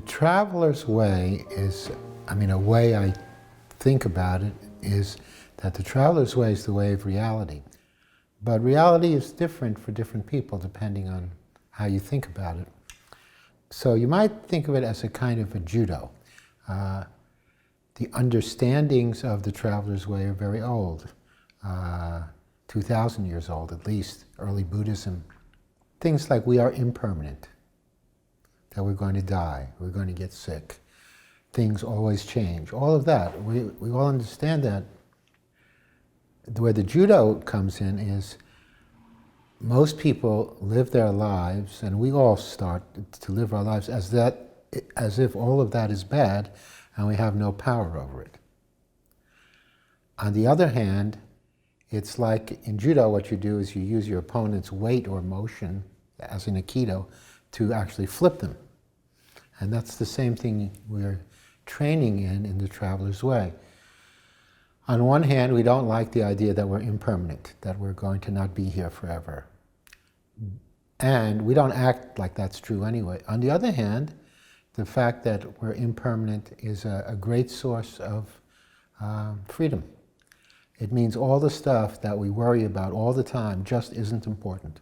Traveler's Way is, a way I think about it is that the Traveler's Way is the way of reality. But reality is different for different people depending on how you think about it. So you might think of it as a kind of a judo. The understandings of the Traveler's Way are very old, 2,000 years old at least, early Buddhism. Things like we are impermanent, that we're going to die, we're going to get sick, things always change, all of that. We all understand that. Where the judo comes in is most people live their lives, and we all start to live our lives as if all of that is bad and we have no power over it. On the other hand, it's like in judo, what you do is you use your opponent's weight or motion, as in aikido, to actually flip them. And that's the same thing we're training in the Traveler's Way. On one hand, we don't like the idea that we're impermanent, that we're going to not be here forever. And we don't act like that's true anyway. On the other hand, the fact that we're impermanent is a great source of freedom. It means all the stuff that we worry about all the time just isn't important.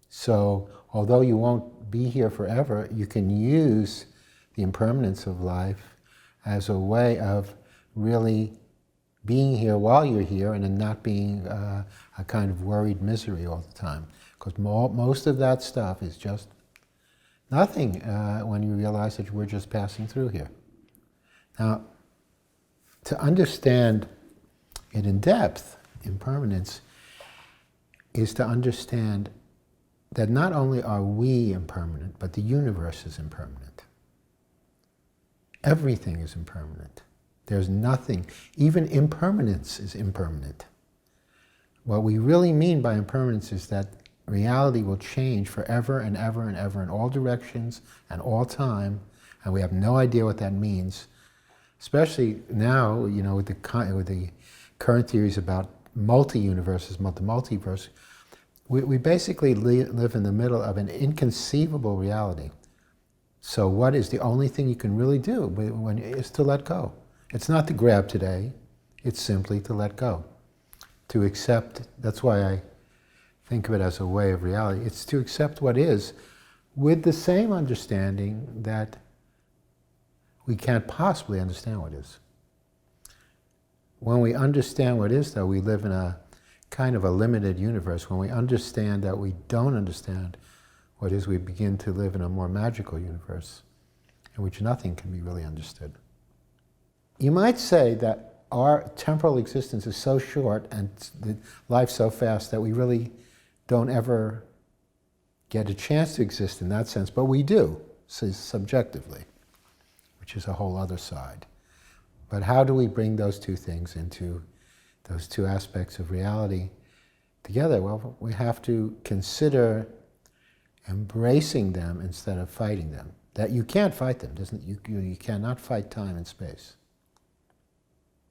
So, although you won't be here forever, you can use the impermanence of life as a way of really being here while you're here and then not being a kind of worried misery all the time. Because most of that stuff is just nothing when you realize that we're just passing through here. Now, to understand it in depth, impermanence, is to understand that not only are we impermanent, but the universe is impermanent. Everything is impermanent. There's nothing, even impermanence is impermanent. What we really mean by impermanence is that reality will change forever and ever and ever in all directions and all time, and we have no idea what that means. Especially now, with the current theories about multi-universes, the multiverse, we basically live in the middle of an inconceivable reality. So what is the only thing you can really do is to let go. It's not to grab today, it's simply to let go. To accept, that's why I think of it as a way of reality. It's to accept what is with the same understanding that we can't possibly understand what is. When we understand what is, though, we live in a kind of a limited universe. When we understand that we don't understand what is, we begin to live in a more magical universe in which nothing can be really understood. You might say that our temporal existence is so short and life so fast that we really don't ever get a chance to exist in that sense, but we do, subjectively, which is a whole other side. But how do we bring those two things into those two aspects of reality together? Well, we have to consider embracing them instead of fighting them. That you can't fight them, you cannot fight time and space.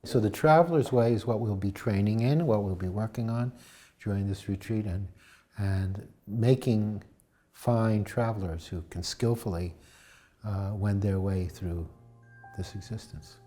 So the Traveler's Way is what we'll be training in, what we'll be working on during this retreat, and making fine travelers who can skillfully wend their way through this existence.